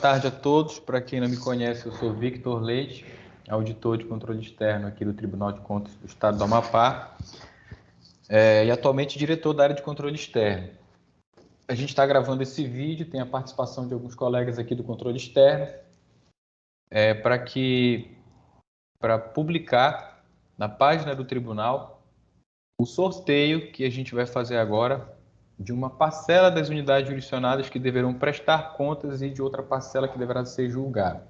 Boa tarde a todos. Para quem não me conhece, eu sou Victor Leite, auditor de controle externo aqui do Tribunal de Contas do Estado do Amapá e atualmente diretor da área de controle externo. A gente está gravando esse vídeo, tem a participação de alguns colegas aqui do controle externo, para publicar na página do tribunal o sorteio que a gente vai fazer agora de uma parcela das unidades jurisdicionadas que deverão prestar contas e de outra parcela que deverá ser julgada.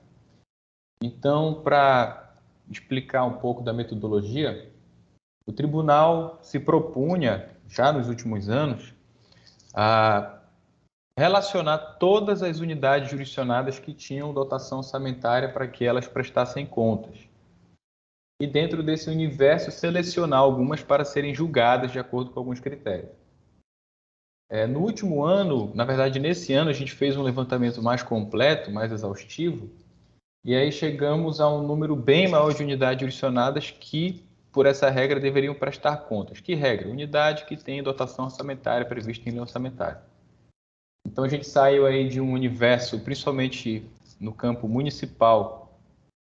Então, para explicar um pouco da metodologia, o tribunal se propunha, já nos últimos anos, a relacionar todas as unidades jurisdicionadas que tinham dotação orçamentária para que elas prestassem contas. E dentro desse universo, selecionar algumas para serem julgadas de acordo com alguns critérios. No último ano, na verdade, nesse ano, a gente fez um levantamento mais completo, mais exaustivo, e aí chegamos a um número bem maior de unidades jurisdicionadas que, por essa regra, deveriam prestar contas. Que regra? Unidade que tem dotação orçamentária prevista em lei orçamentária. Então a gente saiu aí de um universo, principalmente no campo municipal,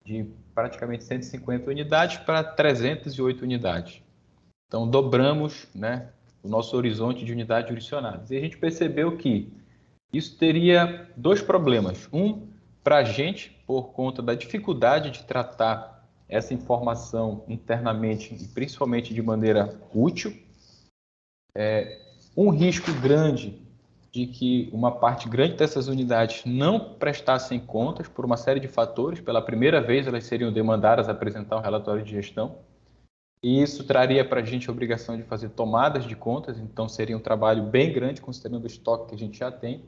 de praticamente 150 unidades para 308 unidades. Então dobramos, o nosso horizonte de unidades jurisdicionadas. E a gente percebeu que isso teria dois problemas. Um, para a gente, por conta da dificuldade de tratar essa informação internamente e principalmente de maneira útil. Um risco grande de que uma parte grande dessas unidades não prestassem contas por uma série de fatores. Pela primeira vez, elas seriam demandadas a apresentar um relatório de gestão. E isso traria para a gente a obrigação de fazer tomadas de contas, então seria um trabalho bem grande, considerando o estoque que a gente já tem.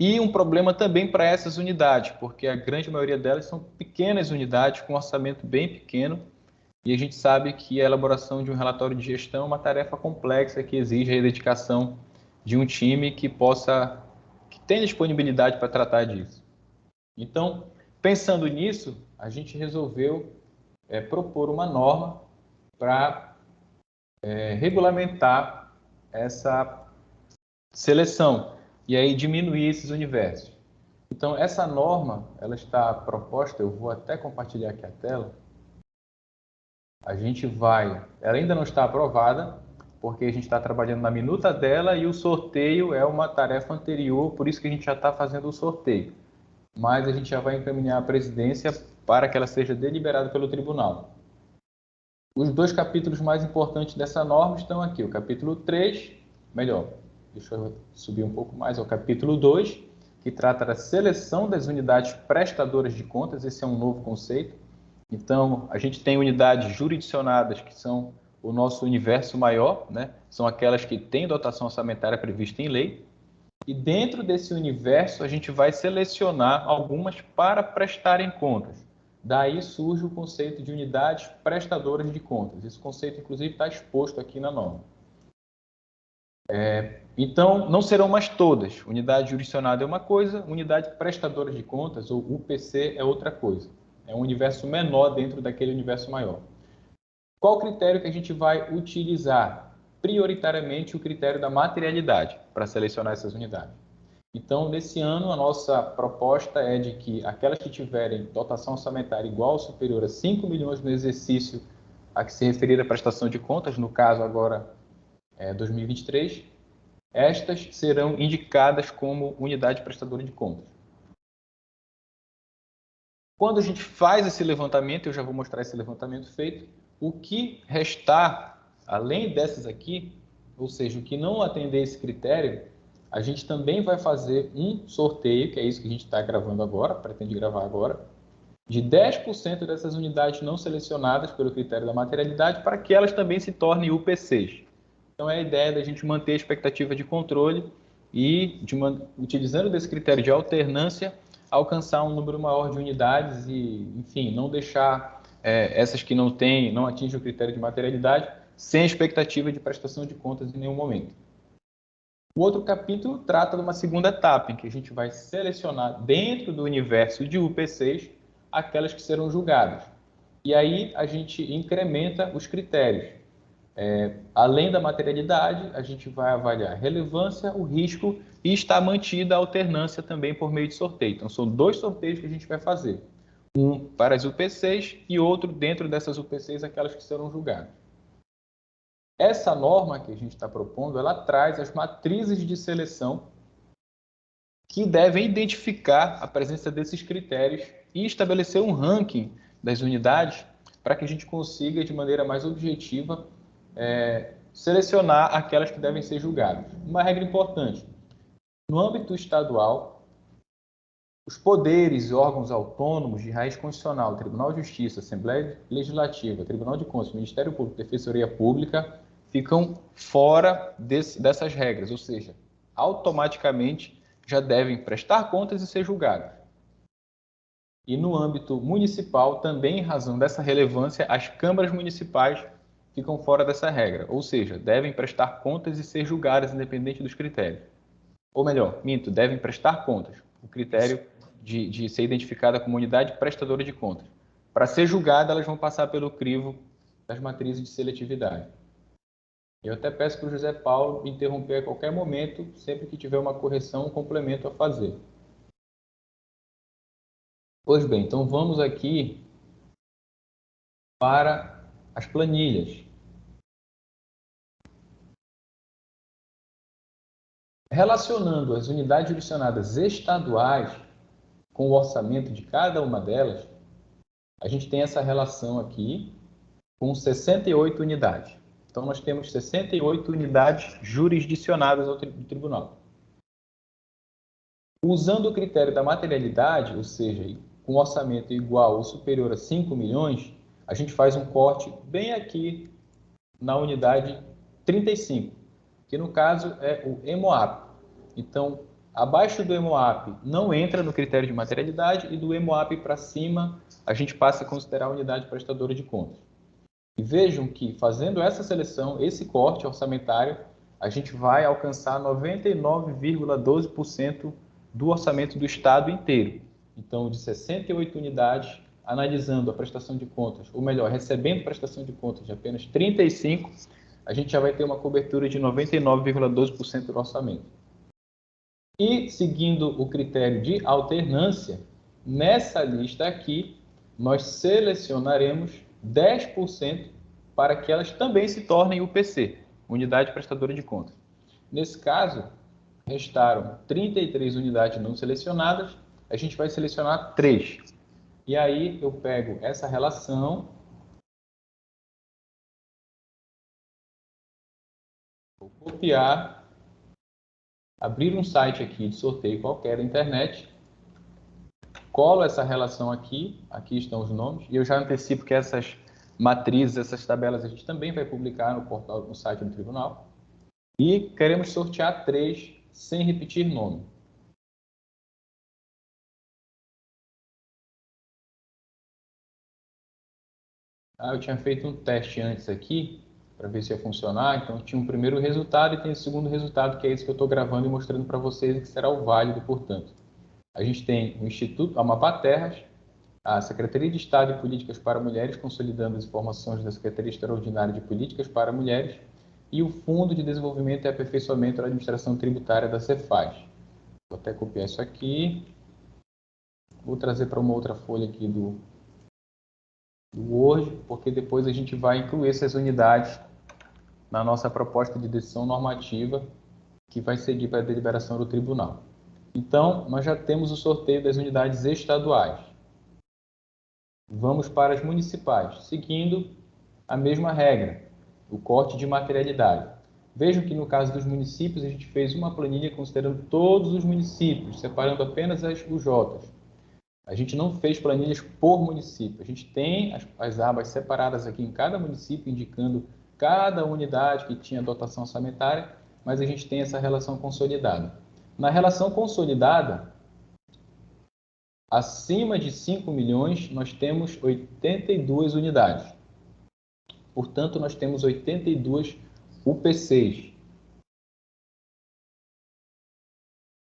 E um problema também para essas unidades, porque a grande maioria delas são pequenas unidades com orçamento bem pequeno, e a gente sabe que a elaboração de um relatório de gestão é uma tarefa complexa que exige a dedicação de um time que tenha disponibilidade para tratar disso. Então, pensando nisso, a gente resolveu propor uma norma para regulamentar essa seleção e aí diminuir esses universos. Então, essa norma, ela está proposta, eu vou até compartilhar aqui a tela. Ela ainda não está aprovada, porque a gente está trabalhando na minuta dela e o sorteio é uma tarefa anterior, por isso que a gente já está fazendo o sorteio. Mas a gente já vai encaminhar a presidência para que ela seja deliberada pelo tribunal. Os dois capítulos mais importantes dessa norma estão aqui. O capítulo 3, deixa eu subir um pouco mais, é o capítulo 2, que trata da seleção das unidades prestadoras de contas. Esse é um novo conceito. Então, a gente tem unidades jurisdicionadas, que são o nosso universo maior, São aquelas que têm dotação orçamentária prevista em lei. E dentro desse universo, a gente vai selecionar algumas para prestarem contas. Daí surge o conceito de unidades prestadoras de contas. Esse conceito, inclusive, está exposto aqui na norma. Então, não serão mais todas. Unidade jurisdicionada é uma coisa, unidade prestadora de contas, ou UPC, é outra coisa. É um universo menor dentro daquele universo maior. Qual critério que a gente vai utilizar? Prioritariamente o critério da materialidade para selecionar essas unidades. Então, nesse ano, a nossa proposta é de que aquelas que tiverem dotação orçamentária igual ou superior a 5 milhões no exercício a que se referir a prestação de contas, no caso agora 2023, estas serão indicadas como unidade prestadora de contas. Quando a gente faz esse levantamento, eu já vou mostrar esse levantamento feito, o que restar, além dessas aqui, ou seja, o que não atender esse critério, a gente também vai fazer um sorteio, que é isso que a gente está gravando agora, pretende gravar agora, de 10% dessas unidades não selecionadas pelo critério da materialidade, para que elas também se tornem UPCs. Então, é a ideia da gente manter a expectativa de controle e, utilizando desse critério de alternância, alcançar um número maior de unidades e, enfim, não deixar essas que não atingem o critério de materialidade sem expectativa de prestação de contas em nenhum momento. O outro capítulo trata de uma segunda etapa, em que a gente vai selecionar dentro do universo de UPCs aquelas que serão julgadas. E aí a gente incrementa os critérios. Além da materialidade, a gente vai avaliar a relevância, o risco e está mantida a alternância também por meio de sorteio. Então, são 2 sorteios que a gente vai fazer. Um para as UPCs e outro dentro dessas UPCs, aquelas que serão julgadas. Essa norma que a gente está propondo, ela traz as matrizes de seleção que devem identificar a presença desses critérios e estabelecer um ranking das unidades para que a gente consiga, de maneira mais objetiva, selecionar aquelas que devem ser julgadas. Uma regra importante: no âmbito estadual, os poderes e órgãos autônomos de raiz constitucional, Tribunal de Justiça, Assembleia Legislativa, Tribunal de Contas, Ministério Público, Defensoria Pública, ficam fora dessas regras, ou seja, automaticamente já devem prestar contas e ser julgados. E no âmbito municipal, também em razão dessa relevância, as câmaras municipais ficam fora dessa regra, ou seja, devem prestar contas e ser julgadas independente dos critérios. Ou melhor, minto, devem prestar contas. O critério de ser identificada como unidade prestadora de contas. Para ser julgada, elas vão passar pelo crivo das matrizes de seletividade. Eu até peço para o José Paulo me interromper a qualquer momento, sempre que tiver uma correção, um complemento a fazer. Pois bem, então vamos aqui para as planilhas. Relacionando as unidades jurisdicionadas estaduais com o orçamento de cada uma delas, a gente tem essa relação aqui com 68 unidades. Então, nós temos 68 unidades jurisdicionadas ao tribunal. Usando o critério da materialidade, ou seja, com orçamento igual ou superior a 5 milhões, a gente faz um corte bem aqui na unidade 35, que no caso é o EMOAP. Então, abaixo do EMOAP não entra no critério de materialidade e do EMOAP para cima a gente passa a considerar a unidade prestadora de contas. E vejam que fazendo essa seleção, esse corte orçamentário, a gente vai alcançar 99,12% do orçamento do Estado inteiro. Então, de 68 unidades, analisando a prestação de contas, ou melhor, recebendo prestação de contas de apenas 35, a gente já vai ter uma cobertura de 99,12% do orçamento. E, seguindo o critério de alternância, nessa lista aqui, nós selecionaremos 10% para que elas também se tornem UPC, Unidade Prestadora de Contas. Nesse caso, restaram 33 unidades não selecionadas, a gente vai selecionar 3. E aí eu pego essa relação, vou copiar, abrir um site aqui de sorteio qualquer da internet, colo essa relação aqui, aqui estão os nomes, e eu já antecipo que essas matrizes, essas tabelas a gente também vai publicar no portal, no site do tribunal. E queremos sortear 3 sem repetir nome. Eu tinha feito um teste antes aqui, para ver se ia funcionar, então tinha um primeiro resultado e tem o segundo resultado, que é esse que eu estou gravando e mostrando para vocês, que será o válido, portanto. A gente tem o Instituto Amapá Terras, a Secretaria de Estado de Políticas para Mulheres, consolidando as informações da Secretaria Extraordinária de Políticas para Mulheres, e o Fundo de Desenvolvimento e Aperfeiçoamento da Administração Tributária da Cefaz. Vou até copiar isso aqui. Vou trazer para uma outra folha aqui do Word, porque depois a gente vai incluir essas unidades na nossa proposta de decisão normativa que vai seguir para a deliberação do tribunal. Então, nós já temos o sorteio das unidades estaduais. Vamos para as municipais, seguindo a mesma regra, o corte de materialidade. Vejam que no caso dos municípios, a gente fez uma planilha considerando todos os municípios, separando apenas as UJs. A gente não fez planilhas por município. A gente tem as abas separadas aqui em cada município, indicando cada unidade que tinha dotação orçamentária, mas a gente tem essa relação consolidada. Na relação consolidada, acima de 5 milhões, nós temos 82 unidades. Portanto, nós temos 82 UPCs.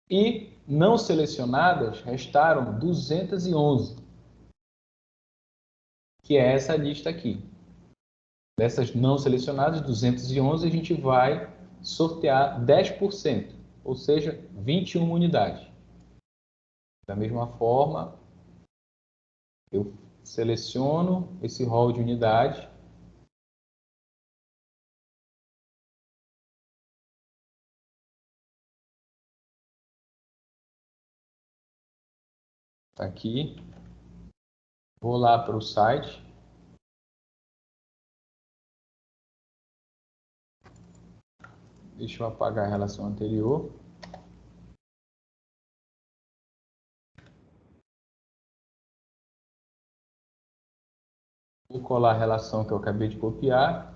E não selecionadas restaram 211, que é essa lista aqui. Dessas não selecionadas, 211, a gente vai sortear 10%, ou seja, 21 unidades. Da mesma forma, eu seleciono esse rol de unidades. Está aqui. Vou lá para o site. Deixa eu apagar a relação anterior. Vou colar a relação que eu acabei de copiar.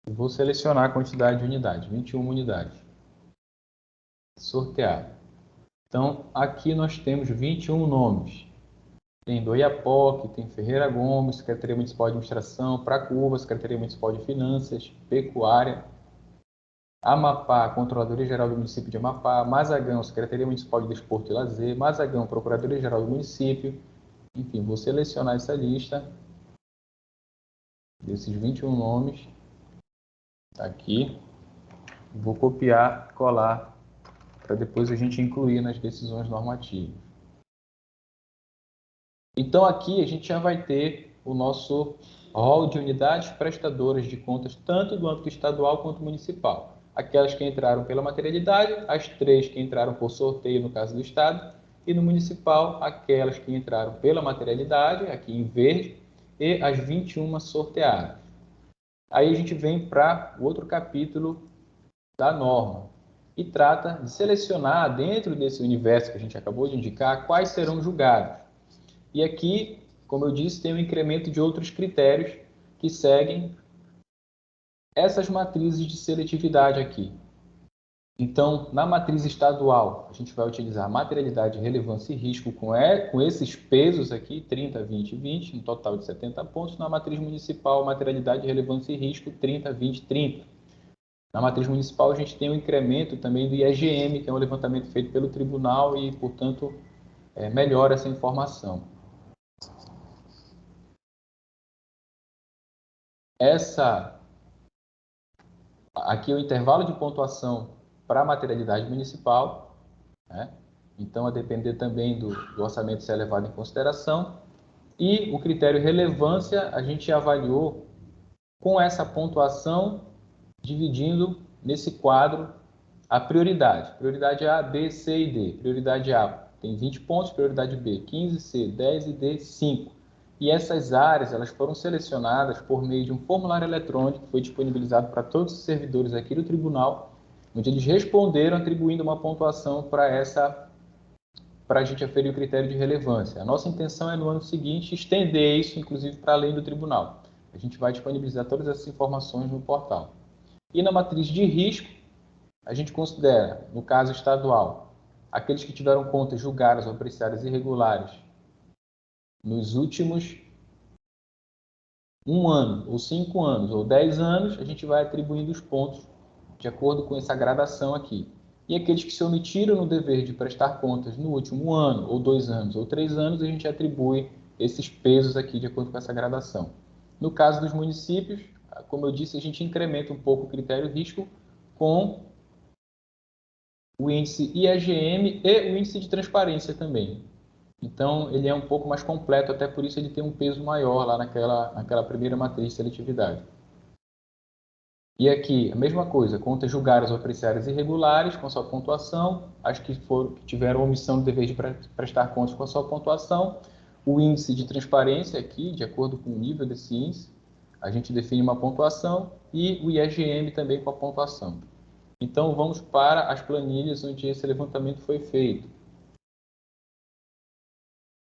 E vou selecionar a quantidade de unidades, 21 unidades. Sortear. Então, aqui nós temos 21 nomes. Tem do Oiapoque, tem Ferreira Gomes, Secretaria Municipal de Administração, Pracuúba, Secretaria Municipal de Finanças, Pecuária, Amapá, Controladoria Geral do Município de Amapá, Mazagão, Secretaria Municipal de Desporto e Lazer, Mazagão, Procuradoria Geral do Município. Enfim, vou selecionar essa lista desses 21 nomes. Tá aqui. Vou copiar, colar, para depois a gente incluir nas decisões normativas. Então, aqui a gente já vai ter o nosso rol de unidades prestadoras de contas, tanto do âmbito estadual quanto municipal. Aquelas que entraram pela materialidade, as 3 que entraram por sorteio, no caso do Estado, e no municipal, aquelas que entraram pela materialidade, aqui em verde, e as 21 sorteadas. Aí a gente vem para o outro capítulo da norma, e trata de selecionar, dentro desse universo que a gente acabou de indicar, quais serão julgados. E aqui, como eu disse, tem um incremento de outros critérios que seguem essas matrizes de seletividade aqui. Então, na matriz estadual, a gente vai utilizar materialidade, relevância e risco com esses pesos aqui, 30, 20 e 20, um total de 70 pontos. Na matriz municipal, materialidade, relevância e risco, 30, 20 e 30. Na matriz municipal, a gente tem um incremento também do IEGM, que é um levantamento feito pelo tribunal e, portanto, melhora essa informação. Aqui é o intervalo de pontuação para a materialidade municipal, né? Então, a depender também do orçamento ser levado em consideração. E o critério relevância, a gente avaliou com essa pontuação, dividindo nesse quadro a prioridade. Prioridade A, B, C e D. Prioridade A tem 20 pontos, prioridade B 15, C 10 e D 5. E essas áreas elas foram selecionadas por meio de um formulário eletrônico que foi disponibilizado para todos os servidores aqui do tribunal, onde eles responderam atribuindo uma pontuação para a gente aferir o critério de relevância. A nossa intenção é, no ano seguinte, estender isso, inclusive, para além do tribunal. A gente vai disponibilizar todas essas informações no portal. E na matriz de risco, a gente considera, no caso estadual, aqueles que tiveram contas julgadas ou apreciadas irregulares nos últimos 1 ano, ou 5 anos, ou 10 anos, a gente vai atribuindo os pontos de acordo com essa gradação aqui. E aqueles que se omitiram no dever de prestar contas no último ano, ou 2 anos, ou 3 anos, a gente atribui esses pesos aqui de acordo com essa gradação. No caso dos municípios, como eu disse, a gente incrementa um pouco o critério risco com o índice IEGM e o índice de transparência também. Então, ele é um pouco mais completo, até por isso ele tem um peso maior lá naquela primeira matriz de seletividade. E aqui, a mesma coisa, contas julgadas ou apreciadas irregulares com a sua pontuação, as que tiveram omissão do dever de prestar contas com a sua pontuação, o índice de transparência aqui, de acordo com o nível desse índice, a gente define uma pontuação, e o IEGM também com a pontuação. Então, vamos para as planilhas onde esse levantamento foi feito.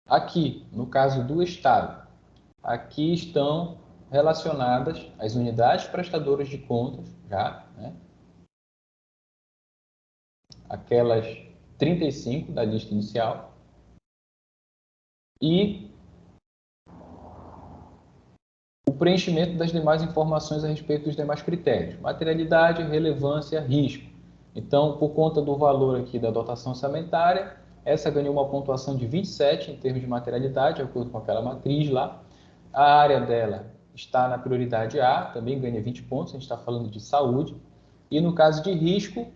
Aqui, no caso do Estado, aqui estão relacionadas as unidades prestadoras de contas, já, né? Aquelas 35 da lista inicial, e o preenchimento das demais informações a respeito dos demais critérios: materialidade, relevância, risco. Então, por conta do valor aqui da dotação orçamentária, essa ganhou uma pontuação de 27 em termos de materialidade, de acordo com aquela matriz lá. A área dela está na prioridade A, também ganha 20 pontos, a gente está falando de saúde. E no caso de risco,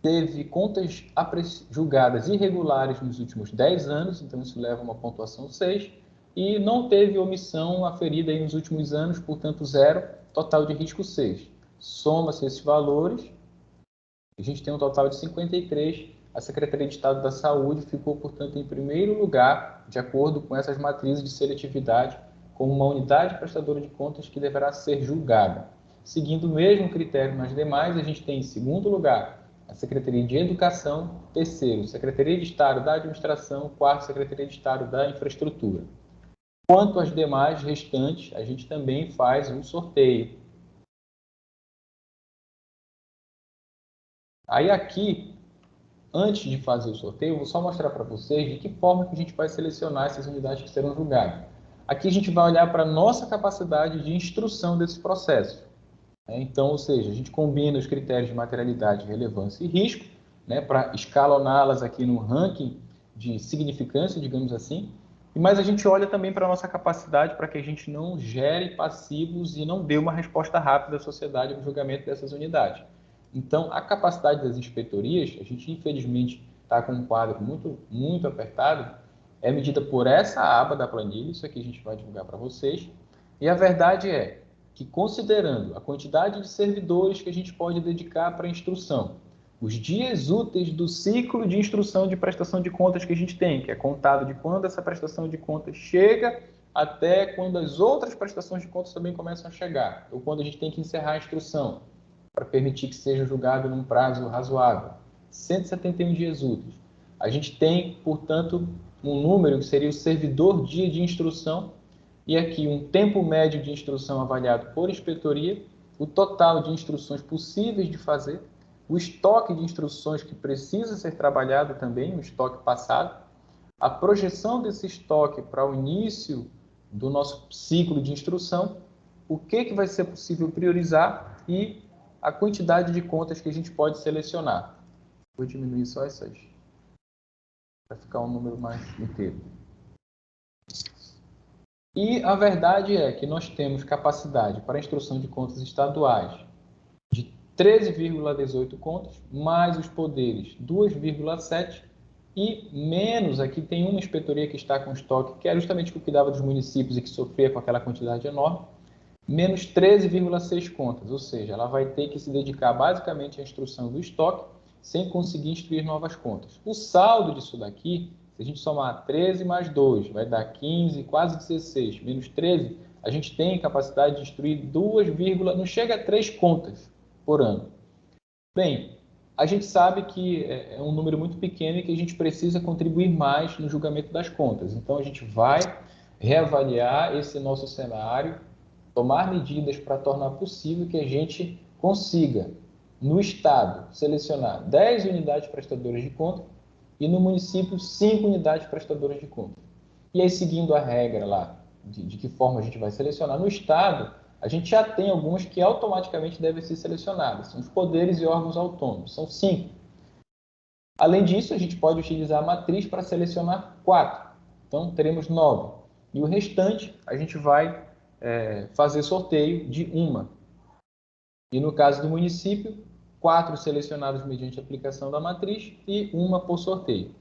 teve contas julgadas irregulares nos últimos 10 anos, então isso leva a uma pontuação 6, e não teve omissão aferida aí nos últimos anos, portanto 0, total de risco 6. Soma-se esses valores, a gente tem um total de 53. A Secretaria de Estado da Saúde ficou, portanto, em primeiro lugar, de acordo com essas matrizes de seletividade, como uma unidade prestadora de contas que deverá ser julgada. Seguindo o mesmo critério nas demais, a gente tem, em segundo lugar, a Secretaria de Educação, terceiro, Secretaria de Estado da Administração, quarto, Secretaria de Estado da Infraestrutura. Quanto às demais restantes, a gente também faz um sorteio. Aí aqui, antes de fazer o sorteio, eu vou só mostrar para vocês de que forma que a gente vai selecionar essas unidades que serão julgadas. Aqui a gente vai olhar para a nossa capacidade de instrução desse processo. Então, ou seja, a gente combina os critérios de materialidade, relevância e risco, para escaloná-las aqui no ranking de significância, digamos assim, mas a gente olha também para a nossa capacidade para que a gente não gere passivos e não dê uma resposta rápida à sociedade no julgamento dessas unidades. Então, a capacidade das inspetorias, a gente infelizmente está com um quadro muito apertado, é medida por essa aba da planilha, isso aqui a gente vai divulgar para vocês, e a verdade é que, considerando a quantidade de servidores que a gente pode dedicar para a instrução, os dias úteis do ciclo de instrução de prestação de contas que a gente tem, que é contado de quando essa prestação de contas chega até quando as outras prestações de contas também começam a chegar, ou quando a gente tem que encerrar a instrução, para permitir que seja julgado num prazo razoável. 171 dias úteis. A gente tem, portanto, um número que seria o servidor dia de instrução, e aqui um tempo médio de instrução avaliado por inspetoria, o total de instruções possíveis de fazer, o estoque de instruções que precisa ser trabalhado também, o estoque passado, a projeção desse estoque para o início do nosso ciclo de instrução, o que vai ser possível priorizar e a quantidade de contas que a gente pode selecionar. Vou diminuir só essas, para ficar um número mais inteiro. E a verdade é que nós temos capacidade para a instrução de contas estaduais de 13,18 contas, mais os poderes 2,7 e menos, aqui tem uma inspetoria que está com estoque, que era justamente que cuidava dos municípios e que sofria com aquela quantidade enorme, menos 13,6 contas, ou seja, ela vai ter que se dedicar basicamente à instrução do estoque, sem conseguir instruir novas contas. O saldo disso daqui, se a gente somar 13 mais 2, vai dar 15, quase 16, menos 13, a gente tem capacidade de instruir 2, não chega a 3 contas por ano. Bem, a gente sabe que é um número muito pequeno e que a gente precisa contribuir mais no julgamento das contas. Então, a gente vai reavaliar esse nosso cenário, tomar medidas para tornar possível que a gente consiga, no Estado, selecionar 10 unidades prestadoras de conta e no município 5 unidades prestadoras de conta. E aí, seguindo a regra lá, de que forma a gente vai selecionar, no Estado, a gente já tem algumas que automaticamente devem ser selecionadas. São os poderes e órgãos autônomos, são 5. Além disso, a gente pode utilizar a matriz para selecionar 4. Então, teremos 9. E o restante, a gente vai fazer sorteio de uma. E no caso do município, 4 selecionados mediante aplicação da matriz e uma por sorteio.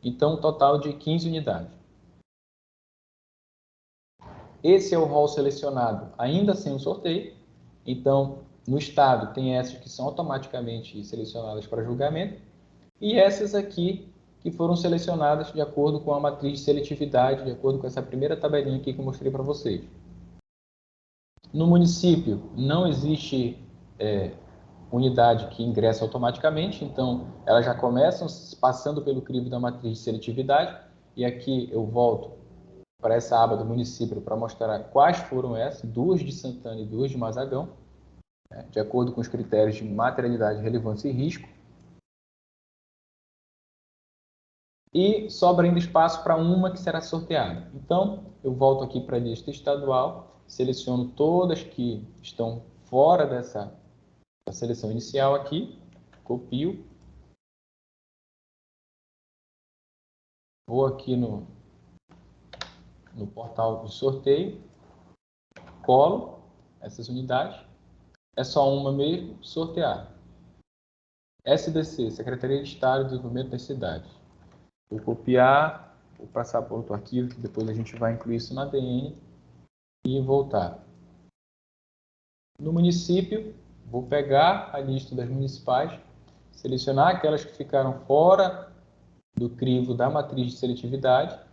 Então, um total de 15 unidades. Esse é o rol selecionado ainda sem o sorteio. Então, no estado, tem essas que são automaticamente selecionadas para julgamento e essas aqui que foram selecionadas de acordo com a matriz de seletividade, de acordo com essa primeira tabelinha aqui que eu mostrei para vocês. No município, não existe unidade que ingressa automaticamente, então elas já começam passando pelo crivo da matriz de seletividade, e aqui eu volto para essa aba do município para mostrar quais foram essas, 2 de Santana e 2 de Mazagão, de acordo com os critérios de materialidade, relevância e risco. E sobra ainda espaço para uma que será sorteada. Então, eu volto aqui para a lista estadual, seleciono todas que estão fora dessa seleção inicial aqui, copio, vou aqui no portal de sorteio, colo essas unidades. É só uma mesmo, sortear. SDC, Secretaria de Estado de Desenvolvimento das Cidades. Vou copiar, vou passar para outro arquivo, que depois a gente vai incluir isso na ADN e voltar. No município, vou pegar a lista das municipais, selecionar aquelas que ficaram fora do crivo da matriz de seletividade.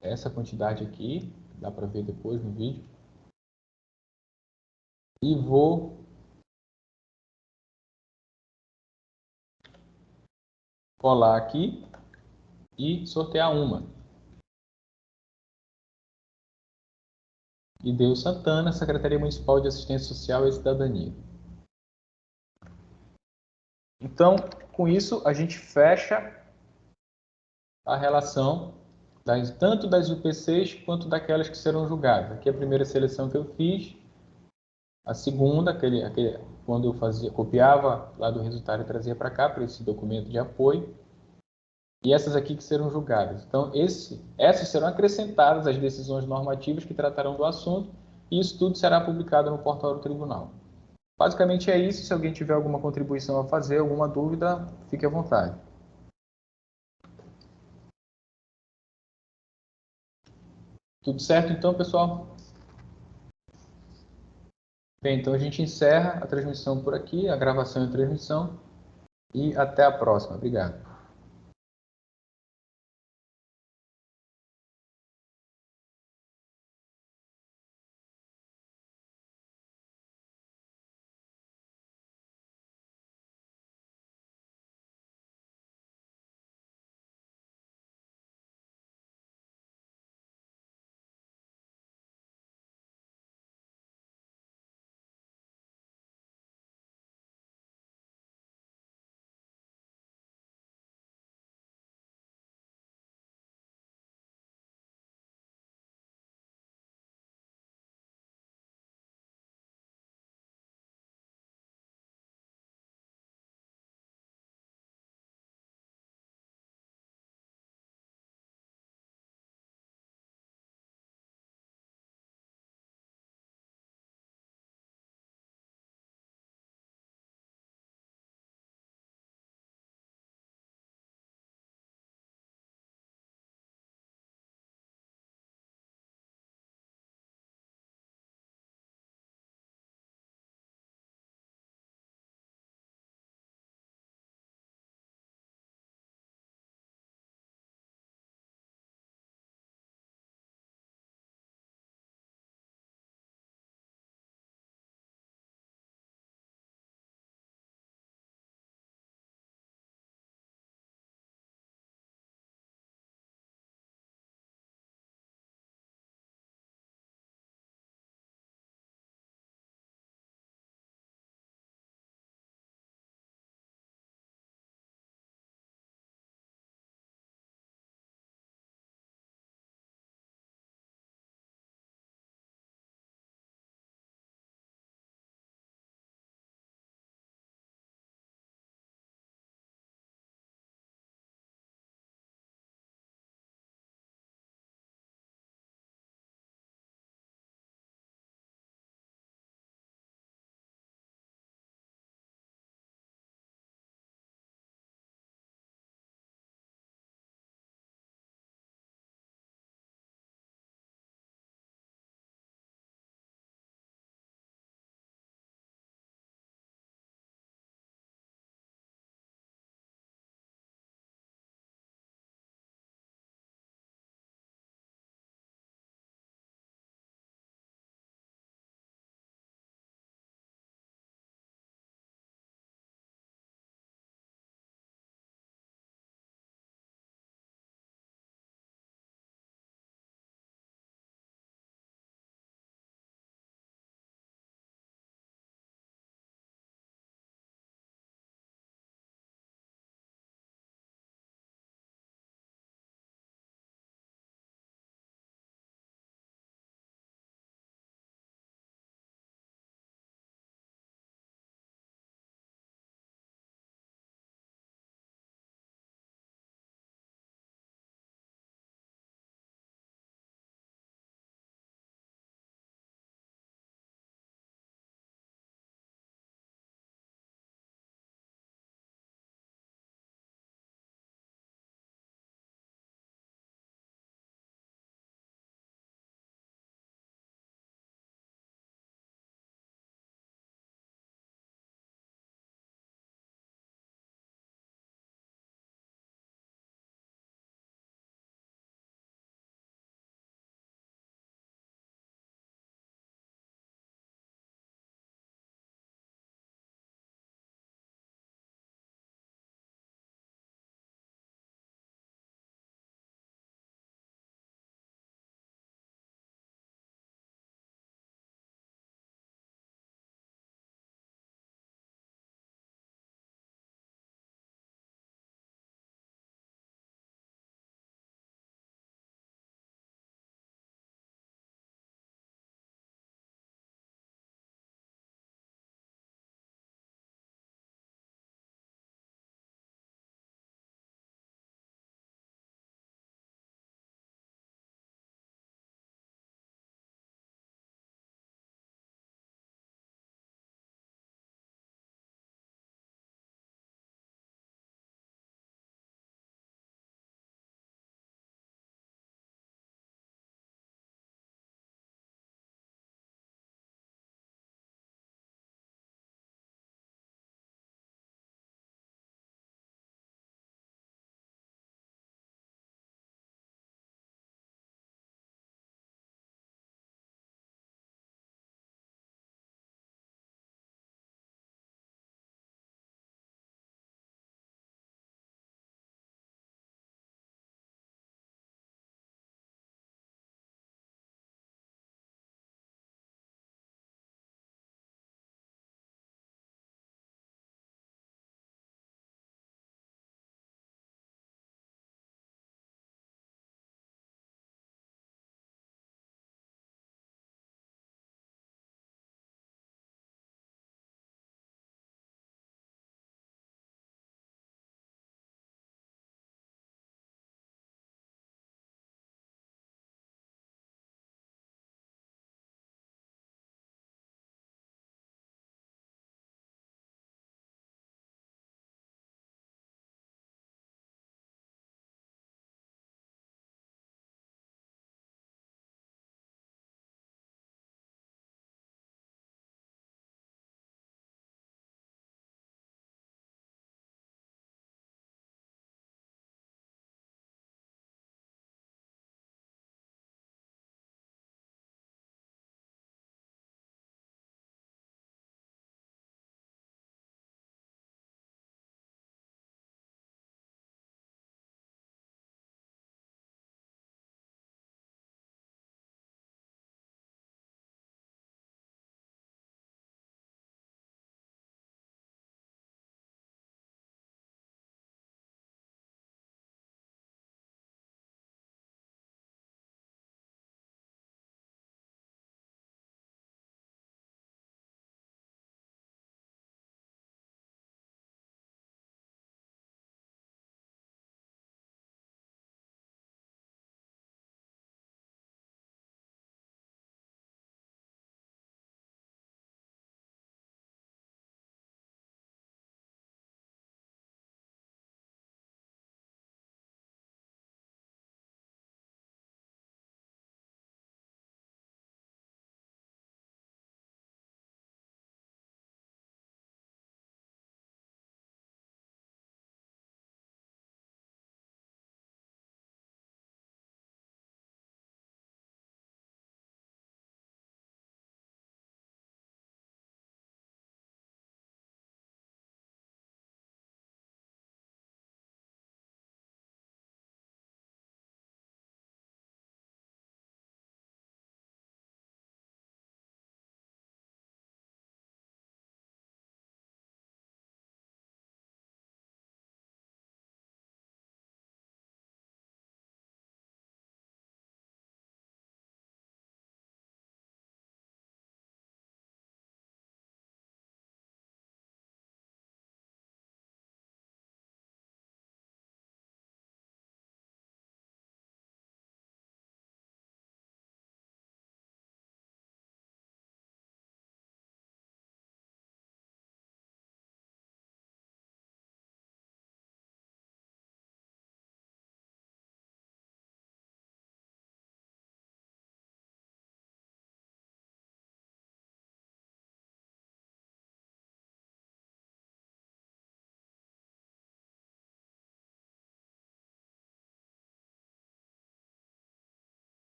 Essa quantidade aqui, dá para ver depois no vídeo. E vou colar aqui e sortear uma. E deu Santana, Secretaria Municipal de Assistência Social e Cidadania. Então, com isso, a gente fecha a relação tanto das UPCs quanto daquelas que serão julgadas. Aqui é a primeira seleção que eu fiz. A segunda, quando eu copiava lá do resultado e trazia para cá, para esse documento de apoio. E essas aqui que serão julgadas. Então, essas serão acrescentadas às decisões normativas que tratarão do assunto, e isso tudo será publicado no portal do tribunal. Basicamente é isso. Se alguém tiver alguma contribuição a fazer, alguma dúvida, fique à vontade. Tudo certo então, pessoal? Bem, então a gente encerra a transmissão por aqui, a gravação e a transmissão, e até a próxima. Obrigado.